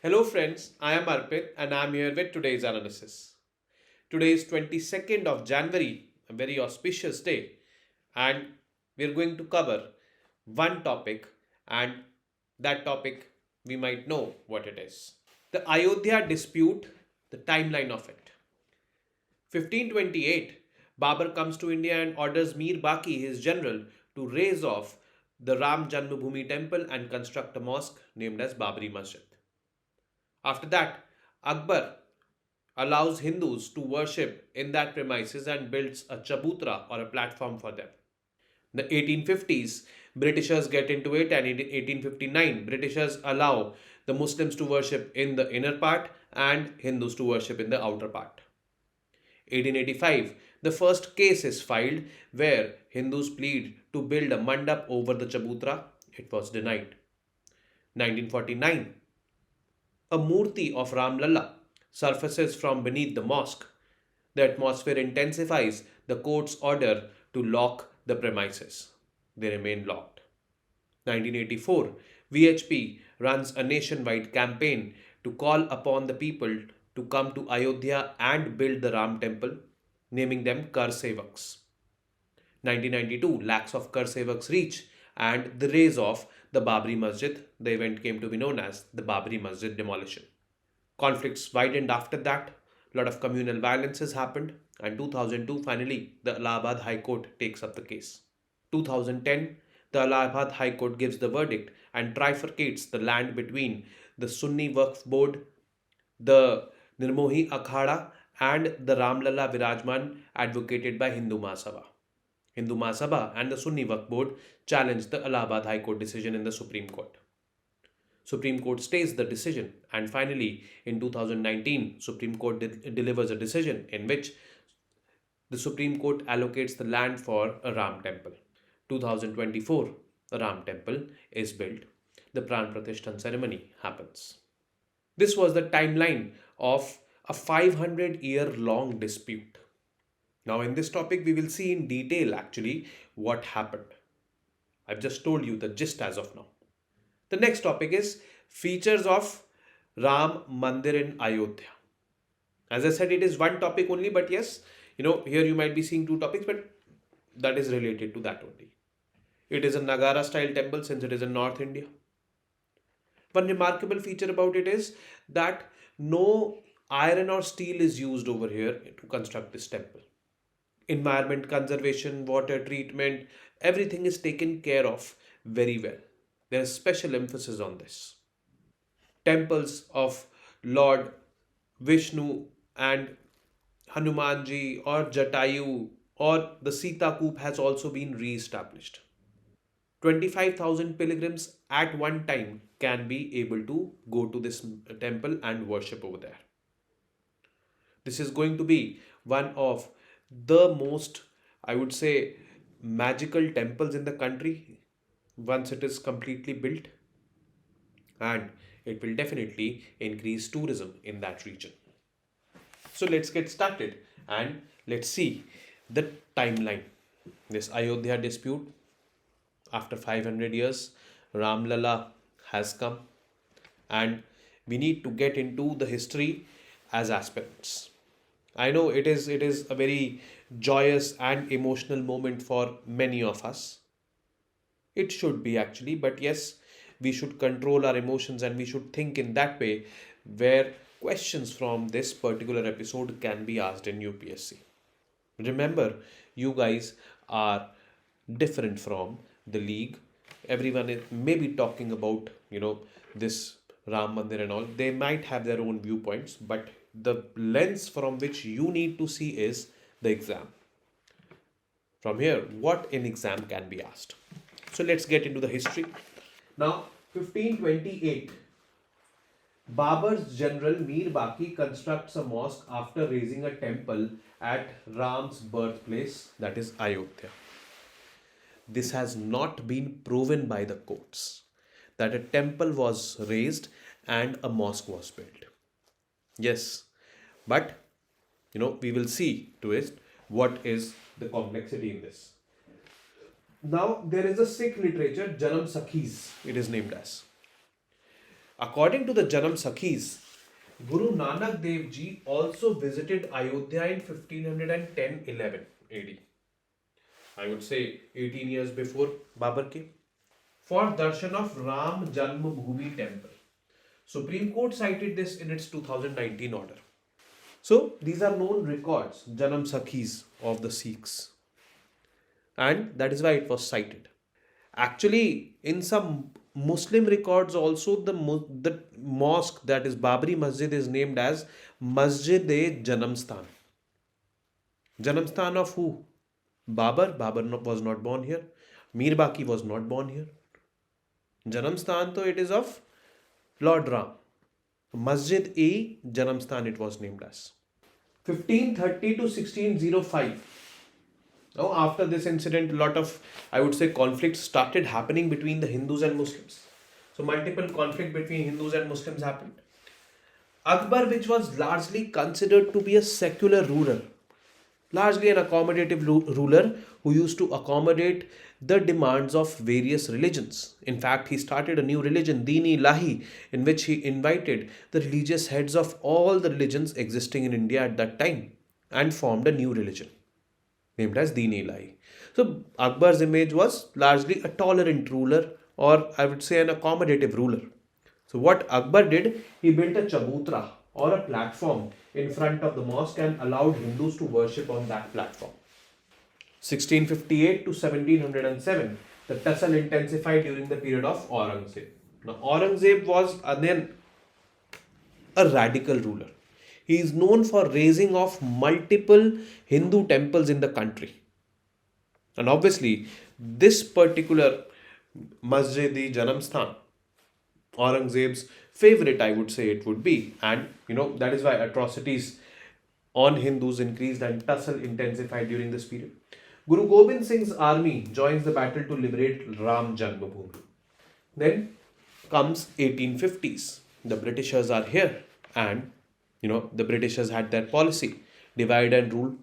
Hello friends, I am Arpit and I am here with today's analysis. Today is 22nd of January, a very auspicious day, and we are going to cover one topic, and that topic we might know what it is. The Ayodhya dispute, the timeline of it. 1528, Babur comes to India and orders Mir Baki, his general, to raze off the Ram Janmabhoomi temple and construct a mosque named as Babri Masjid. After that, Akbar allows Hindus to worship in that premises and builds a chabutra or a platform for them. The 1850s, Britishers get into it, and in 1859, Britishers allow the Muslims to worship in the inner part and Hindus to worship in the outer part. 1885, the first case is filed where Hindus plead to build a mandap over the chabutra. It was denied. 1949, a murti of Ram Lalla surfaces from beneath the mosque. The atmosphere intensifies the court's order to lock the premises. They remain locked. 1984, VHP runs a nationwide campaign to call upon the people to come to Ayodhya and build the Ram temple, naming them Kar Sevaks. 1992, lakhs of Kar Sevaks reach and the raise of the Babri Masjid. The event came to be known as the Babri Masjid demolition. Conflicts widened after that. A lot of communal violences happened, and 2002 finally the Allahabad High Court takes up the case. 2010, the Allahabad High Court gives the verdict and trifurcates the land between the Sunni Waqf Board, the Nirmohi Akhada, and the Ramlalla Virajman advocated by Hindu Mahasabha. Hindu Mahasabha and the Sunni Waqf Board challenged the Allahabad High Court decision in the Supreme Court. Supreme Court stays the decision, and finally in 2019 Supreme Court delivers a decision in which the Supreme Court allocates the land for a Ram temple. 2024, a Ram temple is built. The Pran Pratishthan ceremony happens. This was the timeline of a 500-year-long dispute. Now in this topic we will see in detail actually what happened. I've just told you the gist as of now. The next topic is features of Ram Mandir in Ayodhya. As I said, it is one topic only, but yes, here you might be seeing two topics, but that is related to that only. It is a Nagara style temple since it is in North India. One remarkable feature about it is that no iron or steel is used over here to construct this temple. Environment conservation, water treatment, everything is taken care of very well. There is special emphasis on this. Temples of Lord Vishnu and Hanumanji or Jatayu or the Sita Koop has also been re-established. 25,000 pilgrims at one time can be able to go to this temple and worship over there. This is going to be one of the most, I would say, magical temples in the country once it is completely built, and it will definitely increase tourism in that region. So let's get started and let's see the timeline. This Ayodhya dispute, after 500 years, Ram Lalla has come, and we need to get into the history as aspirants. I know it is a very joyous and emotional moment for many of us. It should be actually, but yes, we should control our emotions and we should think in that way where questions from this particular episode can be asked in UPSC. Remember, you guys are different from the league. Everyone may be talking about, this Ram Mandir and all. They might have their own viewpoints, but the lens from which you need to see is the exam. From here, what in exam can be asked? So let's get into the history. Now, 1528, Babur's general Mir Baki constructs a mosque after raising a temple at Ram's birthplace, that is Ayodhya. This has not been proven by the courts that a temple was raised and a mosque was built. Yes, but we will see to it what is the complexity in this. Now, there is a Sikh literature, Janam Sakhis, it is named as. According to the Janam Sakhis, Guru Nanak Dev Ji also visited Ayodhya in 1510-11 AD. I would say 18 years before Babar came, for darshan of Ram Janmabhoomi temple. Supreme Court cited this in its 2019 order. So these are known records, Janam Sakhis of the Sikhs, and that is why it was cited. Actually, in some Muslim records also, the mosque, that is Babri Masjid, is named as Masjid-e Janamstan. Janamstan of who? Babar. Babar was not born here. Mir Baqi was not born here. Janamstan, so it is of Lord Ram. Masjid-e Janamstan it was named as. 1530 to 1605. Now, after this incident, a lot of, I would say, conflicts started happening between the Hindus and Muslims. So, multiple conflict between Hindus and Muslims happened. Akbar, which was largely considered to be a secular ruler, largely an accommodative ruler who used to accommodate the demands of various religions. In fact, he started a new religion, Deen-e-Ilahi, in which he invited the religious heads of all the religions existing in India at that time and formed a new religion named as Deen-e-Ilahi. So Akbar's image was largely a tolerant ruler, or I would say an accommodative ruler. So what Akbar did, he built a chabutra or a platform in front of the mosque and allowed Hindus to worship on that platform. 1658 to 1707, the tussle intensified during the period of Aurangzeb. Now Aurangzeb was then a radical ruler. He is known for raising of multiple Hindu temples in the country. And obviously, this particular Masjid-e Janamsthan, Aurangzeb's favorite, I would say it would be. And that is why atrocities on Hindus increased and tussle intensified during this period. Guru Gobind Singh's army joins the battle to liberate Ram Janmabhoomi. Then comes 1850s. The Britishers are here, and the Britishers had their policy, divide and rule.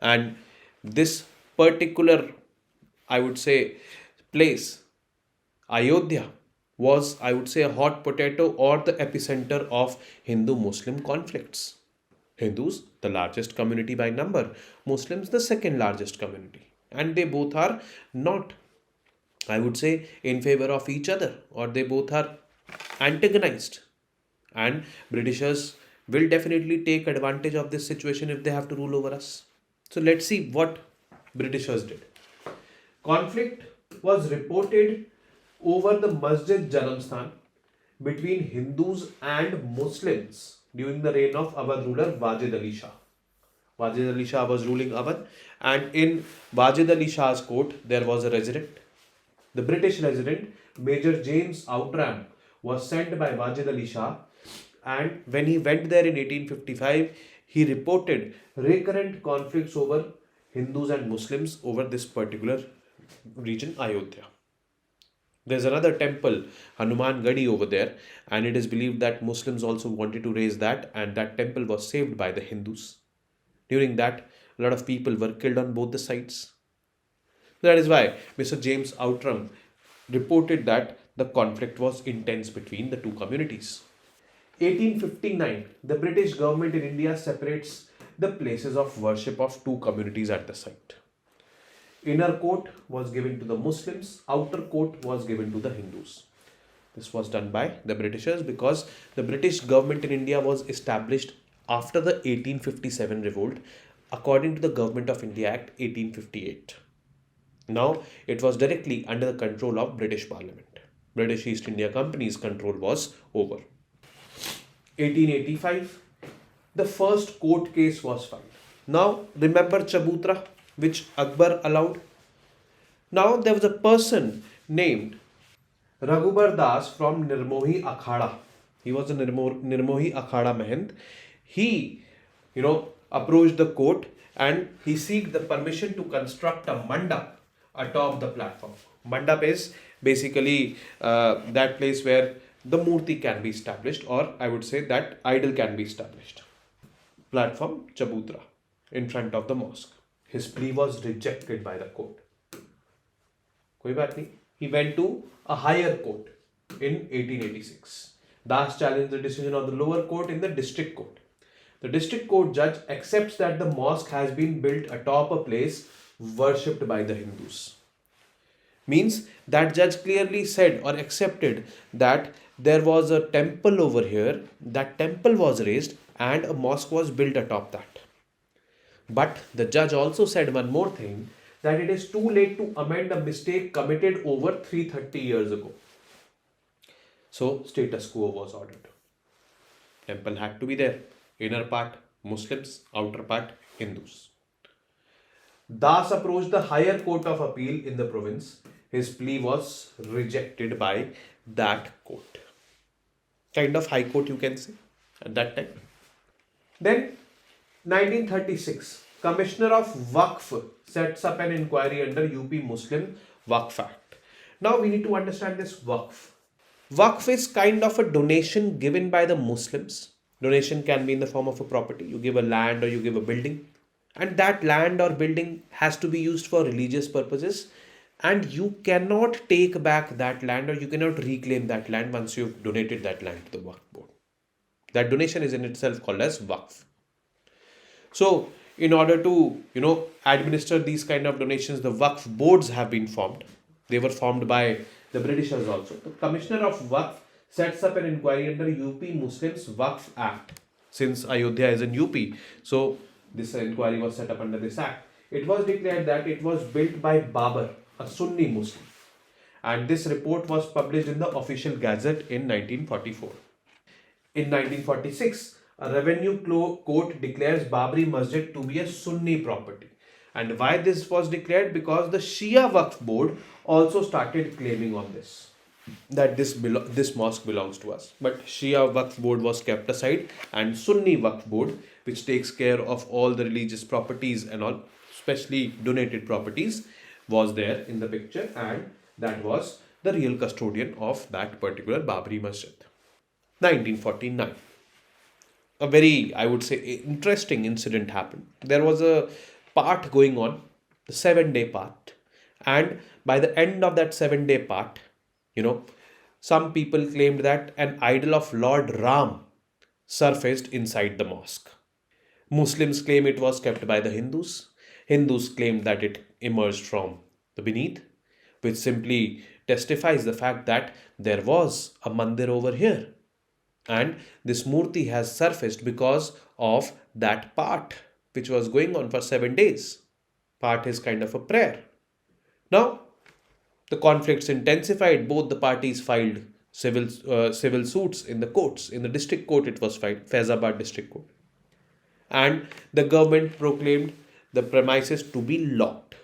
And this particular, I would say, place, Ayodhya, was, I would say, a hot potato or the epicenter of Hindu-Muslim conflicts. Hindus, the largest community by number, Muslims, the second largest community. And they both are not, I would say, in favor of each other, or they both are antagonized. And Britishers will definitely take advantage of this situation if they have to rule over us. So let's see what Britishers did. Conflict was reported over the Masjid Janamsthan between Hindus and Muslims during the reign of Awadh ruler Wajid Ali Shah. Wajid Ali Shah was ruling Awadh, and in Wajid Ali Shah's court there was a resident. The British resident, Major James Outram, was sent by Wajid Ali Shah, and when he went there in 1855, he reported recurrent conflicts over Hindus and Muslims over this particular region, Ayodhya. There's another temple, Hanuman Gadi, over there, and it is believed that Muslims also wanted to raise that, and that temple was saved by the Hindus. During that, a lot of people were killed on both the sides. That is why Mr. James Outram reported that the conflict was intense between the two communities. 1859, the British government in India separates the places of worship of two communities at the site. Inner court was given to the Muslims, outer court was given to the Hindus. This was done by the Britishers because the British government in India was established after the 1857 revolt according to the Government of India Act 1858. Now it was directly under the control of British Parliament. British East India Company's control was over. 1885, the first court case was filed. Now remember Chabutra, which Akbar allowed? Now there was a person named Raghubar Das from Nirmohi Akhada. He was a Nirmohi Akhada Mahant. He, approached the court and he sought the permission to construct a mandap atop the platform. Mandap is basically that place where the murti can be established, or I would say that idol can be established. Platform Chabutra in front of the mosque. His plea was rejected by the court. कोई बात नहीं. He went to a higher court. in 1886. Das challenged the decision of the lower court in the district court. The district court judge accepts that the mosque has been built atop a place worshipped by the Hindus. Means that judge clearly said or accepted that there was a temple over here, that temple was raised, and a mosque was built atop that. But the judge also said one more thing, that it is too late to amend a mistake committed over 330 years ago. So status quo was ordered. Temple had to be there. Inner part Muslims, outer part Hindus. Das approached the higher court of appeal in the province. His plea was rejected by that court. Kind of high court, you can say, at that time. Then 1936, Commissioner of Waqf sets up an inquiry under UP Muslim Waqf Act. Now we need to understand this Waqf. Waqf is kind of a donation given by the Muslims. Donation can be in the form of a property. You give a land or you give a building, and that land or building has to be used for religious purposes, and you cannot take back that land or you cannot reclaim that land once you've donated that land to the Waqf board. That donation is in itself called as Waqf. So in order to administer these kind of donations, the Waqf boards have been formed. They were formed by the Britishers also. The Commissioner of Waqf sets up an inquiry under UP Muslims Waqf Act. Since Ayodhya is in UP, so this inquiry was set up under this act. It was declared that it was built by Babur, a Sunni Muslim, and this report was published in the official gazette in 1944. In 1946, a revenue court declares Babri Masjid to be a Sunni property. And why this was declared? Because the Shia Waqf board also started claiming on this, that this mosque belongs to us. But Shia Waqf board was kept aside, and Sunni Waqf board, which takes care of all the religious properties and all, especially donated properties, was there in the picture, and that was the real custodian of that particular Babri Masjid. 1949. A very, I would say, interesting incident happened. There was a part going on, the 7-day part, and by the end of that 7-day part, some people claimed that an idol of Lord Ram surfaced inside the mosque. Muslims claim it was kept by the Hindus. Hindus claim that it emerged from the beneath, which simply testifies the fact that there was a mandir over here. And this murti has surfaced because of that part which was going on for 7 days. Part is kind of a prayer. Now, the conflicts intensified. Both the parties filed civil suits in the courts. In the district court, it was filed, Faizabad district court. And the government proclaimed the premises to be locked.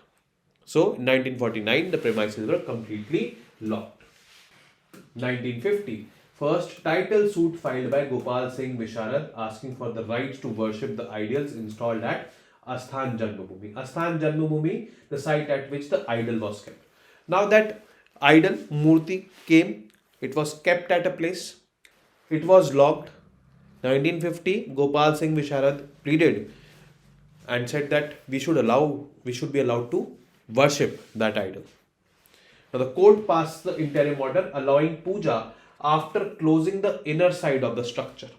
So, in 1949, the premises were completely locked. 1950, first title suit filed by Gopal Singh Visharad asking for the rights to worship the idols installed at Asthan Janmabhoomi. Asthan Janmabhoomi, the site at which the idol was kept. Now that idol, Murti, came, it was kept at a place, it was locked. 1950, Gopal Singh Visharad pleaded and said that we should be allowed to worship that idol. Now the court passed the interim order allowing puja after closing the inner side of the structure.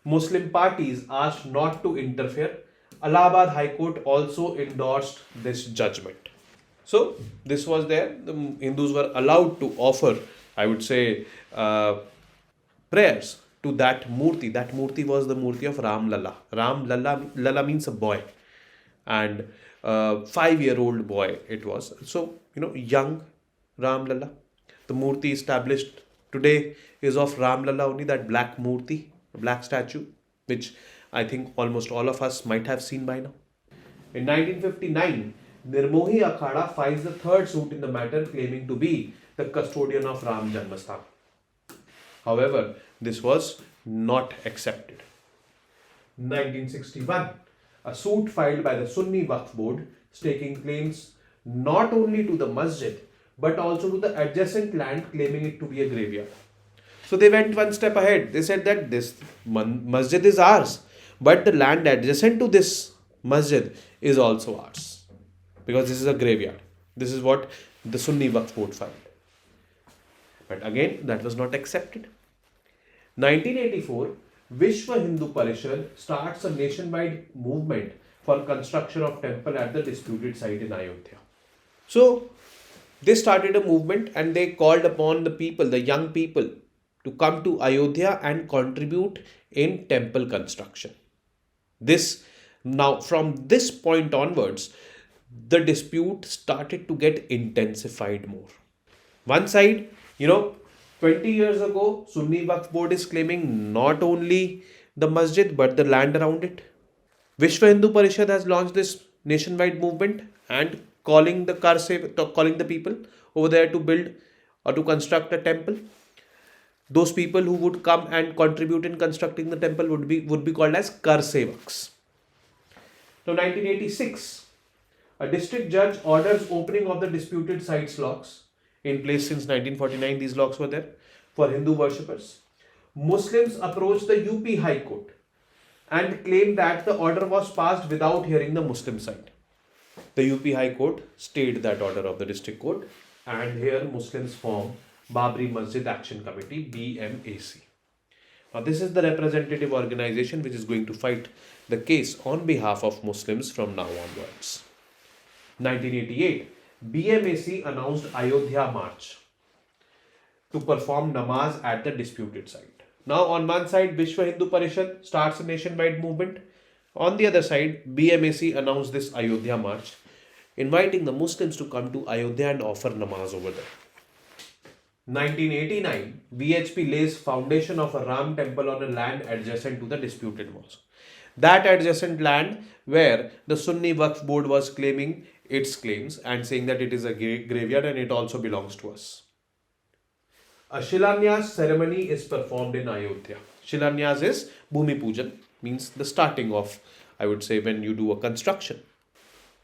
Muslim parties asked not to interfere. Allahabad High Court also endorsed this judgment. So this was there. The Hindus were allowed to offer, I would say, prayers to that murti. That murti was the murti of Ram Lalla. Ram Lalla means a boy, and 5-year-old boy it was. So young Ram Lalla. The murti established today is of Ram Lalla only, that black murti, black statue, which I think almost all of us might have seen by now. In 1959, Nirmohi Akhada files the third suit in the matter, claiming to be the custodian of Ram Janmasthan. However, this was not accepted. 1961, a suit filed by the Sunni Waqf Board staking claims not only to the masjid but also to the adjacent land, claiming it to be a graveyard. So they went one step ahead. They said that this masjid is ours, but the land adjacent to this masjid is also ours, because this is a graveyard. This is what the Sunni Waqf Board filed. But again, that was not accepted. 1984, Vishwa Hindu Parishad starts a nationwide movement for construction of temple at the disputed site in Ayodhya. So they started a movement and they called upon the people, the young people, to come to Ayodhya and contribute in temple construction. This now, from this point onwards, the dispute started to get intensified more. One side, 20 years ago, Sunni Waqf Board is claiming not only the masjid but the land around it. Vishwa Hindu Parishad has launched this nationwide movement and calling the people over there to build or to construct a temple. Those people who would come and contribute in constructing the temple would be called as Kar Sevaks. Now, 1986, a district judge orders opening of the disputed sites locks. In place since 1949, these locks were there for Hindu worshippers. Muslims approached the UP High Court and claimed that the order was passed without hearing the Muslim side. The UP High Court stayed that order of the district court, and here Muslims form Babri Masjid Action Committee, BMAC. Now, this is the representative organization which is going to fight the case on behalf of Muslims from now onwards. 1988, BMAC announced Ayodhya March to perform namaz at the disputed site. Now, on one side, Vishwa Hindu Parishad starts a nationwide movement. On the other side, BMAC announced this Ayodhya March, inviting the Muslims to come to Ayodhya and offer namaz over there. 1989, VHP lays foundation of a Ram temple on a land adjacent to the disputed mosque. That adjacent land where the Sunni Waqf Board was claiming its claims and saying that it is a graveyard and it also belongs to us. A Shilanyas ceremony is performed in Ayodhya. Shilanyas is Bhumi Pujan, means the starting of, I would say, when you do a construction.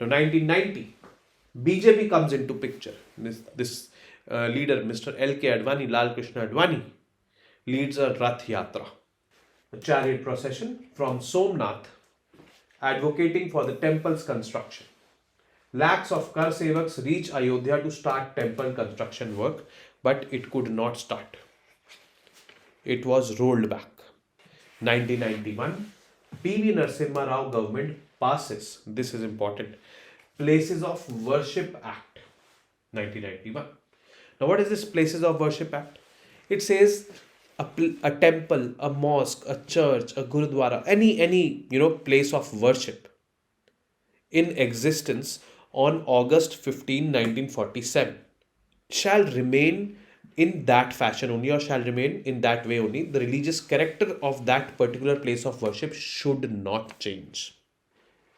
Now, 1990, BJP comes into picture. This leader, Mr. L.K. Advani, Lal Krishna Advani, leads a Rath Yatra, a chariot procession from Somnath, advocating for the temple's construction. Lakhs of Kar Sevaks reach Ayodhya to start temple construction work, but it could not start. It was rolled back. 1991, P.V. Narasimha Rao government passes, this is important, Places of Worship Act, 1991. Now, what is this Places of Worship Act? It says a temple, a mosque, a church, a gurudwara, any place of worship in existence on August 15, 1947 shall remain in that fashion only, or shall remain in that way only. The religious character of that particular place of worship should not change.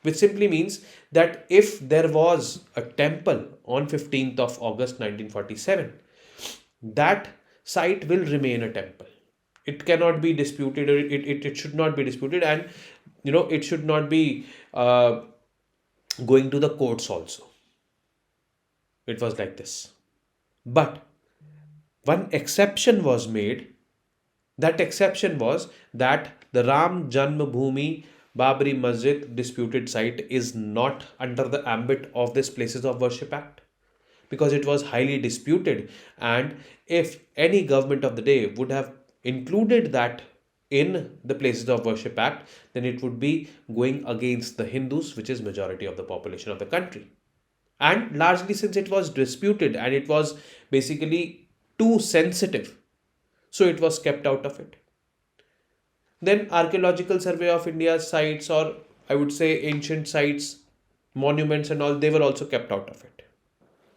Which simply means that if there was a temple on 15th of August 1947, that site will remain a temple. It cannot be disputed, or it should not be disputed, and it should not be going to the courts also. It was like this. But one exception was made. That exception was that the Ram Janmabhoomi Babri Masjid disputed site is not under the ambit of this Places of Worship Act, because it was highly disputed, and if any government of the day would have included that in the Places of Worship Act, then it would be going against the Hindus, which is majority of the population of the country. And largely, since it was disputed and it was basically too sensitive, so it was kept out of it. Then Archaeological Survey of India's sites, or I would say ancient sites, monuments and all, they were also kept out of it.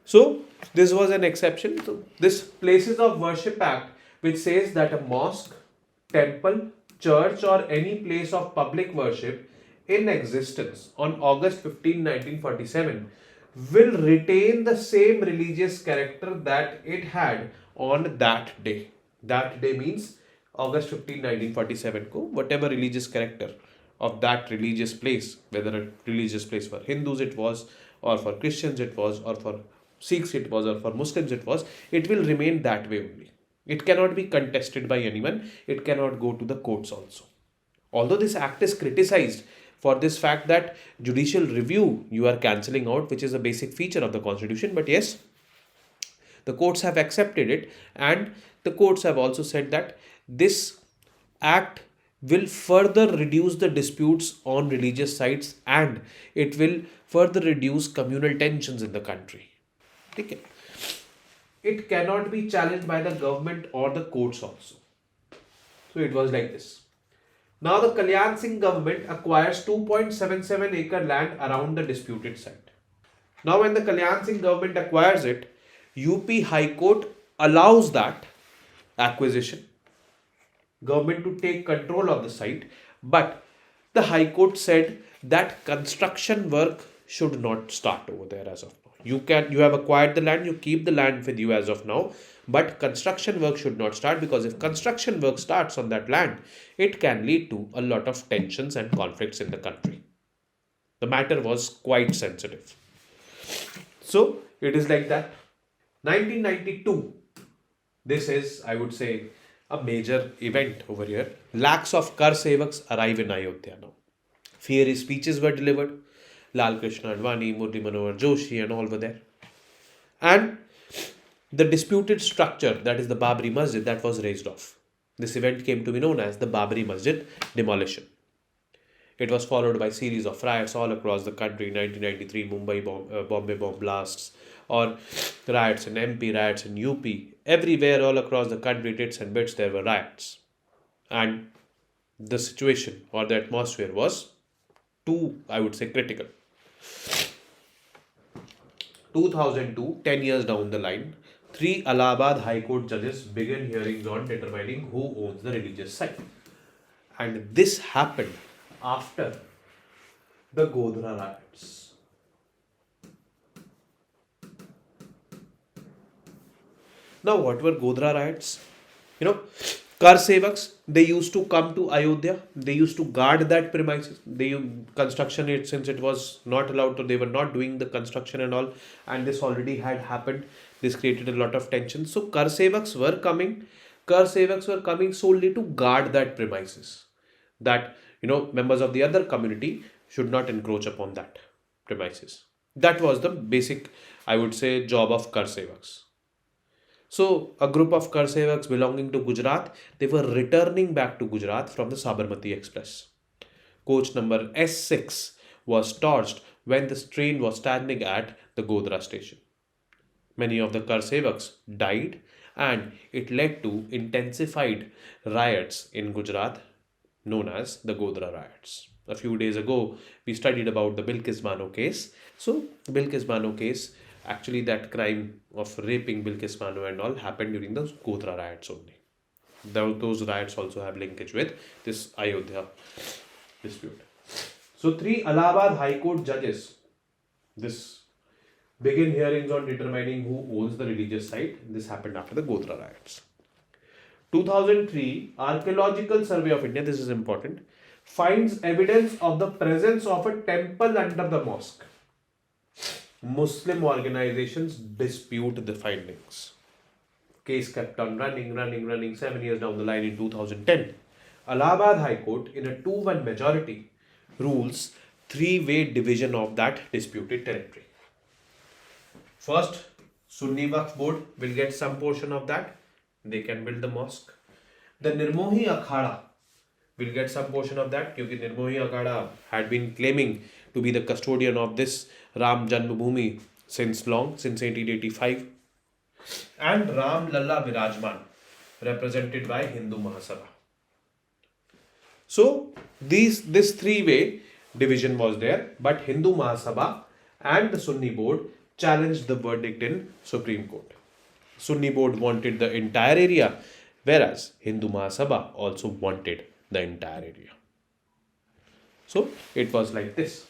So this was an exception. So this Places of Worship Act, which says that a mosque, temple, church or any place of public worship in existence on August 15, 1947 will retain the same religious character that it had on that day. That day means August 15, 1947 ko, whatever religious character of that religious place, whether a religious place for Hindus it was, or for Christians it was, or for Sikhs it was, or for Muslims it was, it will remain that way only. It cannot be contested by anyone. It cannot go to the courts also. Although this act is criticized for this fact that judicial review you are cancelling out, which is a basic feature of the constitution, but yes, The courts have accepted it, and the courts have also said that this act will further reduce the disputes on religious sites, and it will further reduce communal tensions in the country. Okay. It cannot be challenged by the government or the courts also. So it was like this. Now the Kalyan Singh government acquires 2.77 acre land around the disputed site. Now when the Kalyan Singh government acquires it, UP High Court allows that acquisition, government to take control of the site, but the High Court said that construction work should not start over there as of now. You have acquired the land, you keep the land with you as of now, but construction work should not start, because if construction work starts on that land, it can lead to a lot of tensions and conflicts in the country. The matter was quite sensitive. So it is like that. 1992. This is, I would say, a major event over here. Lakhs of Kar Sevaks arrive in Ayodhya now. Fiery speeches were delivered. Lal Krishna Advani, Murli Manohar Joshi, and all were there. And the disputed structure, that is the Babri Masjid, that was raised off. This event came to be known as the Babri Masjid demolition. It was followed by a series of riots all across the country. 1993 Bombay bomb blasts, or riots in MP, riots in UP. Everywhere all across the country, tits and bits, there were riots. And the situation or the atmosphere was too, I would say, critical. 2002, 10 years down the line, 3 Allahabad High Court judges began hearings on determining who owns the religious site. And this happened after the Godhra riots. Now, what were Godhra riots? Kar Sevaks, they used to come to Ayodhya. They used to guard that premises. Construction it, since it was not allowed to, they were not doing the construction and all. And this already had happened. This created a lot of tension. So Kar Sevaks were coming. Kar Sevaks were coming solely to guard that premises. That, members of the other community should not encroach upon that premises. That was the basic, I would say, job of Kar Sevaks. So, a group of Kar Sevaks belonging to Gujarat, they were returning back to Gujarat from the Sabarmati Express. Coach number S6 was torched when this train was standing at the Godhra station. Many of the Kar Sevaks died, and it led to intensified riots in Gujarat known as the Godhra riots. A few days ago, we studied about the Bilkis Bano case. So, the Bilkis Bano case, actually that crime of raping Bilkis Bano and all happened during the Godhra riots only. Those riots also have linkage with this Ayodhya dispute. So 3 Allahabad High Court judges this begin hearings on determining who owns the religious site. This happened after the Godhra riots. 2003 Archaeological Survey of India, this is important, finds evidence of the presence of a temple under the mosque. Muslim organizations dispute the findings. Case kept on running. 7 years down the line, in 2010, Allahabad High Court, in a 2-1 majority, rules 3-way division of that disputed territory. First, Sunni Waqf Board will get some portion of that. They can build the mosque. The Nirmohi Akhada will get some portion of that, because Nirmohi Akhada had been claiming to be the custodian of this Ram Janmabhoomi since 1885. And Ram Lalla Virajman, represented by Hindu Mahasabha. So, this 3-way division was there, but Hindu Mahasabha and the Sunni Board challenged the verdict in Supreme Court. Sunni Board wanted the entire area, whereas Hindu Mahasabha also wanted the entire area. So, it was like this.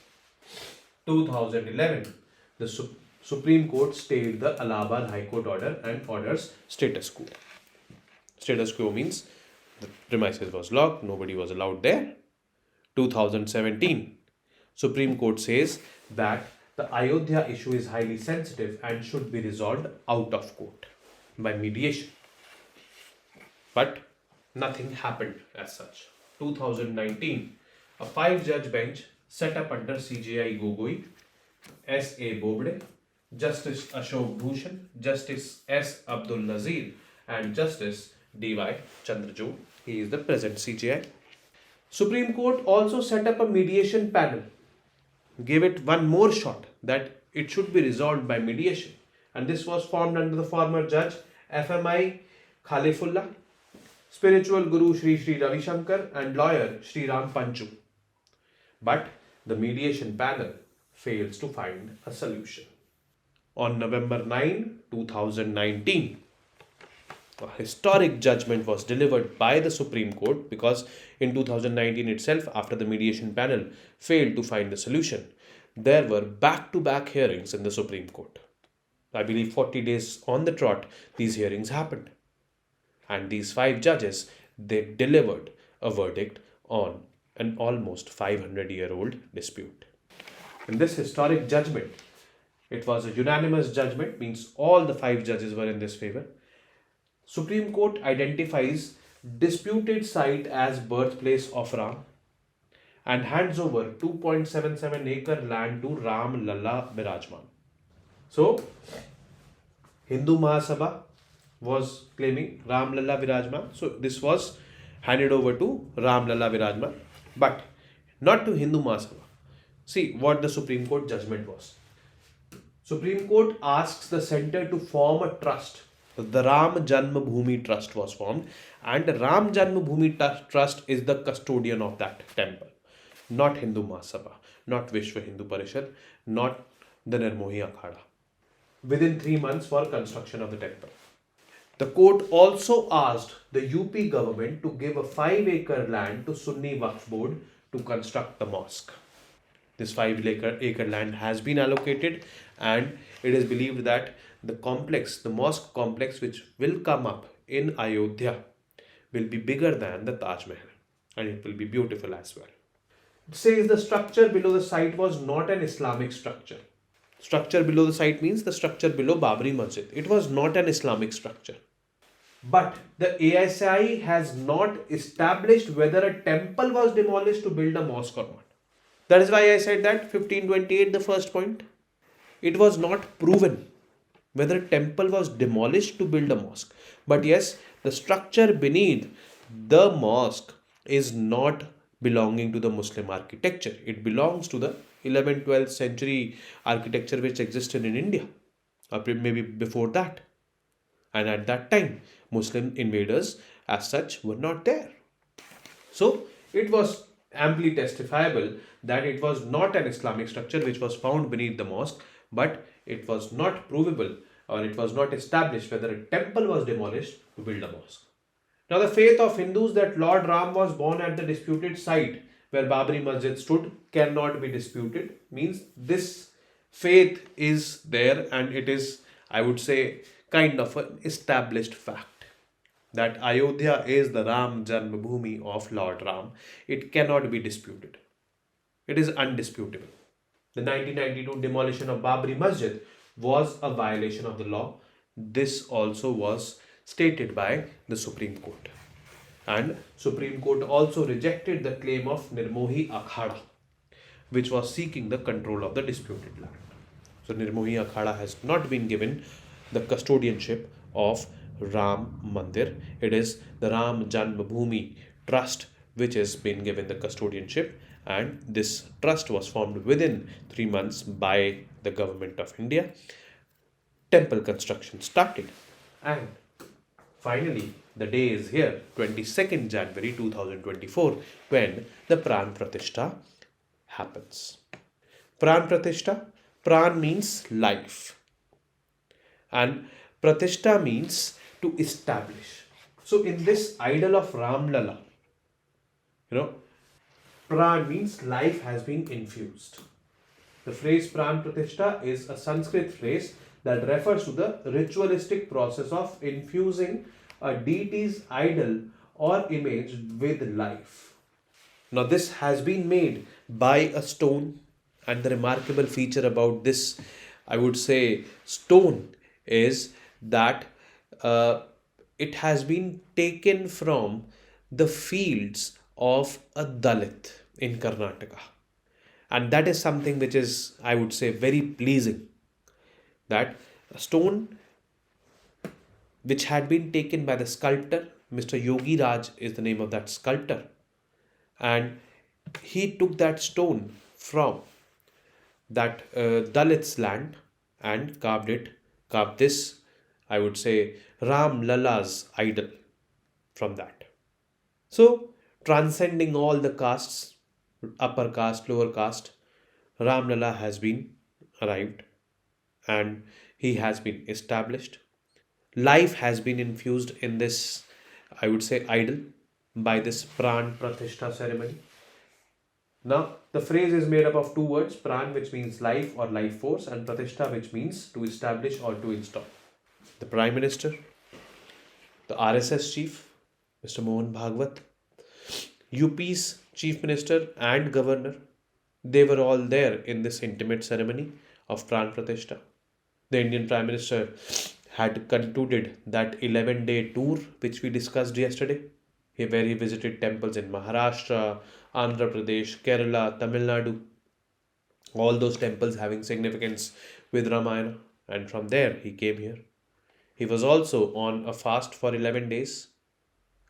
2011, the Supreme Court stayed the Allahabad High Court order and orders status quo. Status quo means the premises was locked, nobody was allowed there. 2017, Supreme Court says that the Ayodhya issue is highly sensitive and should be resolved out of court by mediation. But nothing happened as such. 2019, a 5-judge bench set up under CJI Gogoi, S.A. Bobde, Justice Ashok Bhushan, Justice S. Abdul Nazir, and Justice D.Y. Chandrachud. He is the present CJI. Supreme Court also set up a mediation panel, gave it one more shot that it should be resolved by mediation. And this was formed under the former judge FMI Khalifullah, spiritual guru Sri Ravi Shankar, and lawyer Sri Ram Panchu. But the mediation panel fails to find a solution. On November 9, 2019, a historic judgment was delivered by the Supreme Court because in 2019 itself, after the mediation panel failed to find a solution, there were back to back hearings in the Supreme Court. I believe 40 days on the trot, these hearings happened. And these 5 judges, they delivered a verdict on an almost 500-year-old dispute. In this historic judgment, it was a unanimous judgment, means all the 5 judges were in this favor. Supreme Court identifies disputed site as birthplace of Ram and hands over 2.77 acre land to Ram Lalla Birajman. So, Hindu Mahasabha was claiming Ram Lalla Virajman. So this was handed over to Ram Lalla Virajman, but not to Hindu Mahasabha. See what the Supreme Court judgment was. Supreme Court asks the center to form a trust. The Ram Janmabhoomi Trust was formed, and Ram Janmabhoomi Trust is the custodian of that temple. Not Hindu Mahasabha, not Vishwa Hindu Parishad, not the Nirmohi Akhada. Within 3 months for construction of the temple. The court also asked the UP government to give a 5-acre land to Sunni Waqf Board to construct the mosque. This 5-acre land has been allocated, and it is believed that the mosque complex which will come up in Ayodhya will be bigger than the Taj Mahal, and it will be beautiful as well. It says the structure below the site was not an Islamic structure. Structure below the site means the structure below Babri Masjid. It was not an Islamic structure. But the ASI has not established whether a temple was demolished to build a mosque or not. That is why I said that 1528, the first point, it was not proven whether a temple was demolished to build a mosque. But yes, the structure beneath the mosque is not belonging to the Muslim architecture. It belongs to the 11th, 12th century architecture which existed in India, or maybe before that. And at that time, Muslim invaders as such were not there. So it was amply testifiable that it was not an Islamic structure which was found beneath the mosque, but it was not provable, or it was not established whether a temple was demolished to build a mosque. Now the faith of Hindus that Lord Ram was born at the disputed site where Babri Masjid stood cannot be disputed. Means this faith is there, and it is, I would say, kind of an established fact that Ayodhya is the Ram Janmabhoomi of Lord Ram. It cannot be disputed. It is undisputable. The 1992 demolition of Babri Masjid was a violation of the law. This also was stated by the Supreme Court. And Supreme Court also rejected the claim of Nirmohi Akhada, which was seeking the control of the disputed land. So Nirmohi Akhada has not been given the custodianship of Ram Mandir. It is the Ram Janmabhoomi Trust which has been given the custodianship, and this trust was formed within 3 months by the government of India. Temple construction started, and finally the day is here, 22nd January 2024, when the Pran Pratishtha happens. Pran Pratishtha, Pran means life, and Pratishtha means to establish. So in this idol of Ram Lalla, Pran means life has been infused. The phrase Pran Pratishtha is a Sanskrit phrase that refers to the ritualistic process of infusing a deity's idol or image with life. Now this has been made by a stone, and the remarkable feature about this, I would say, stone is that it has been taken from the fields of a Dalit in Karnataka. And that is something which is, I would say, very pleasing. that a stone which had been taken by the sculptor, Mr. Yogi Raj is the name of that sculptor, and he took that stone from that Dalit's land and carved this, I would say, Ram Lala's idol from that. So, transcending all the castes, upper caste, lower caste, Ram Lala has been arrived and he has been established. Life has been infused in this, I would say, idol by this Pran Pratishtha ceremony. Now, the phrase is made up of two words, Pran, which means life or life force, and Pratishtha, which means to establish or to install. The Prime Minister, the RSS Chief, Mr. Mohan Bhagwat, UP's Chief Minister and Governor, they were all there in this intimate ceremony of Pran Pratishtha. The Indian Prime Minister had concluded that 11-day tour which we discussed yesterday, where he visited temples in Maharashtra, Andhra Pradesh, Kerala, Tamil Nadu, all those temples having significance with Ramayana, and from there he came here. He was also on a fast for 11 days,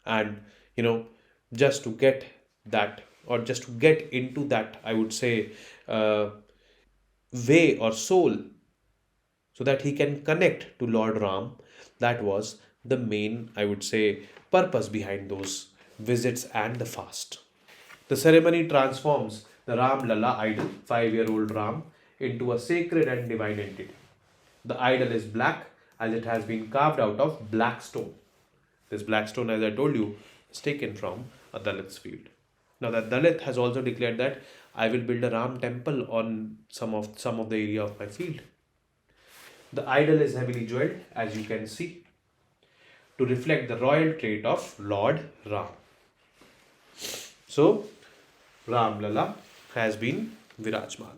and you know, just to get that, or just to get into that, I would say, way or soul, so that he can connect to Lord Ram. That was the main, I would say, purpose behind those visits and the fast. The ceremony transforms the Ram Lala idol, 5-year-old Ram, into a sacred and divine entity. The idol is black as it has been carved out of black stone. This black stone, as I told you, is taken from a Dalit's field. Now that Dalit has also declared that I will build a Ram temple on some of the area of my field. The idol is heavily jeweled, as you can see, to reflect the royal trait of Lord Ram. So, Ram Lala has been Virajman.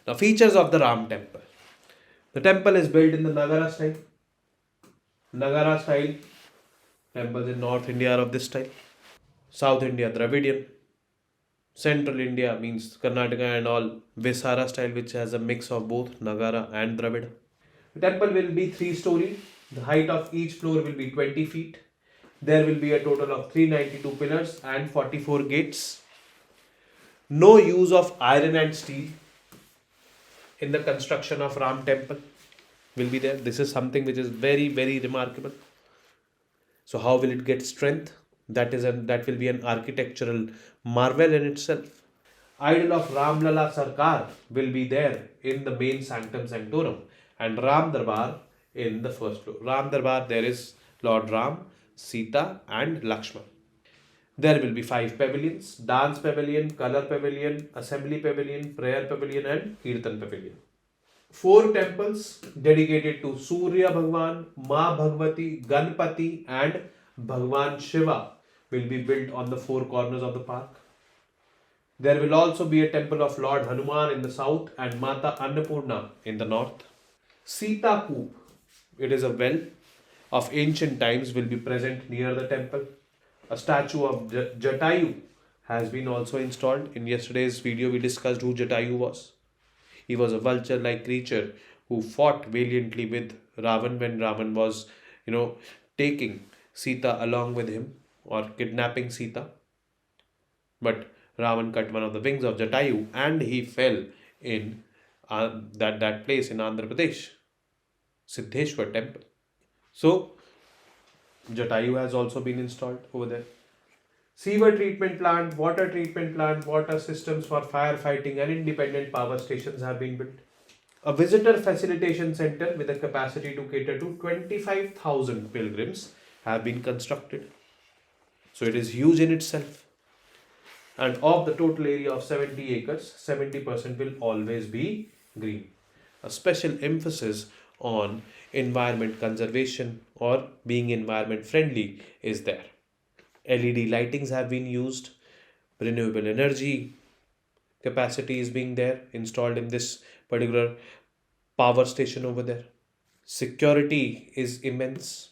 Now, features of the Ram temple. The temple is built in the Nagara style. Nagara style temples in North India are of this style. South India, Dravidian. Central India means Karnataka and all, Visara style, which has a mix of both Nagara and Dravida. The temple will be 3-story. The height of each floor will be 20 feet. There will be a total of 392 pillars and 44 gates. No use of iron and steel in the construction of Ram temple will be there. This is something which is very, very remarkable. So how will it get strength? That will be an architectural marvel in itself. Idol of Ram Lala Sarkar will be there in the main sanctum sanctorum, and Ram Darbar in the first floor. Ram Darbar, there is Lord Ram, Sita and Lakshman. There will be 5 pavilions: dance pavilion, color pavilion, assembly pavilion, prayer pavilion and kirtan pavilion. 4 temples dedicated to Surya Bhagwan, Ma Bhagwati, Ganpati and Bhagwan Shiva will be built on the 4 corners of the park. There will also be a temple of Lord Hanuman in the south and Mata Annapurna in the north. Sita Koop, it is a well of ancient times, will be present near the temple. A statue of Jatayu has been also installed. In yesterday's video, we discussed who Jatayu was. He was a vulture-like creature who fought valiantly with Ravan when Ravan was, taking Sita along with him or kidnapping Sita. But Ravan cut one of the wings of Jatayu and he fell in that place in Andhra Pradesh, Siddheshwar temple. So, Jatayu has also been installed over there. Sewer treatment plant, water systems for firefighting and independent power stations have been built. A visitor facilitation center with a capacity to cater to 25,000 pilgrims have been constructed. So it is huge in itself. And of the total area of 70 acres, 70% will always be green. A special emphasis on environment conservation or being environment friendly is there. LED lightings have been used. Renewable energy capacity is being there, installed in this particular power station over there. Security is immense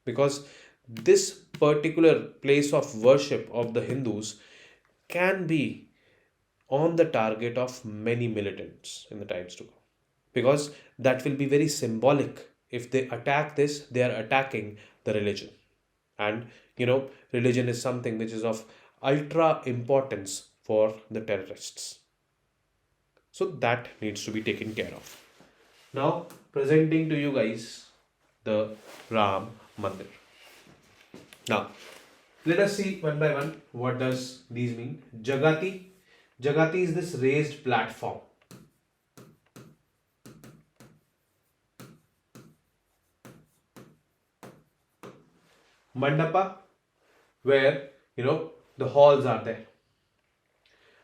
because this particular place of worship of the Hindus can be on the target of many militants in the times to come. because that will be very symbolic. If they attack this, they are attacking the religion. And religion is something which is of ultra importance for the terrorists. So that needs to be taken care of. Now, presenting to you guys the Ram Mandir. Now, let us see one by one what does these mean. Jagati. Jagati is this raised platform. Mandapa, where the halls are there.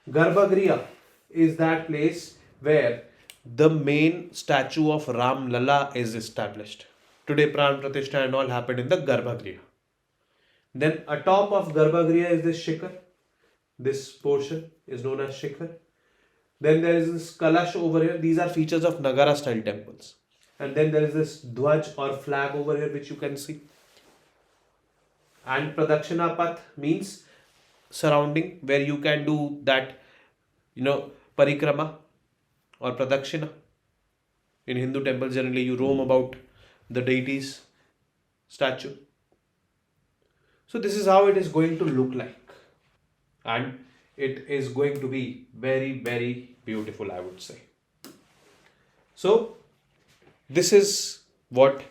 Garbhagriha is that place where the main statue of Ram Lalla is established. Today, Pran Pratishtha and all happened in the Garbhagriha. Then atop of Garbhagriha is this Shikhar. This portion is known as Shikhar. Then there is this Kalash over here. These are features of Nagara style temples. And then there is this Dwaj or flag over here which you can see. And Pradakshina Path means surrounding, where you can do that, parikrama or pradakshina. In Hindu temples, generally you roam about the deity's statue. So this is how it is going to look like. And it is going to be very, very beautiful, I would say. So this is what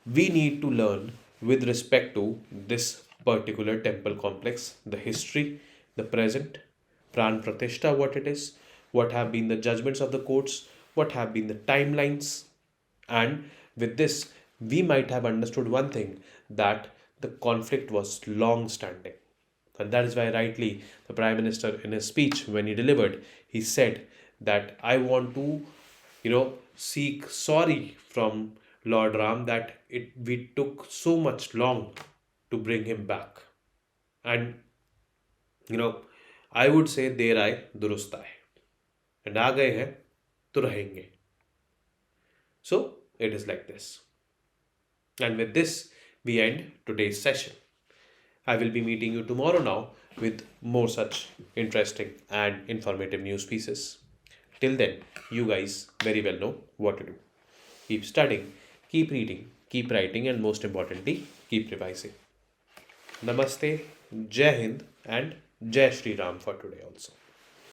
we need to learn with respect to this particular temple complex, the history, the present, Pran Pratishtha, what it is, what have been the judgments of the courts, what have been the timelines. And with this, we might have understood one thing, that the conflict was long standing. And that is why rightly the Prime Minister in his speech when he delivered, he said that I want to, seek sorry from Lord Ram that we took so much long to bring him back. And, I would say देर आए दुरुस्त आए. And आ गए हैं तो रहेंगे. So it is like this. And with this, we end today's session. I will be meeting you tomorrow now with more such interesting and informative news pieces. Till then, you guys very well know what to do. Keep studying, keep reading, keep writing, and most importantly, keep revising. Namaste, Jai Hind, and Jai Shri Ram for today also.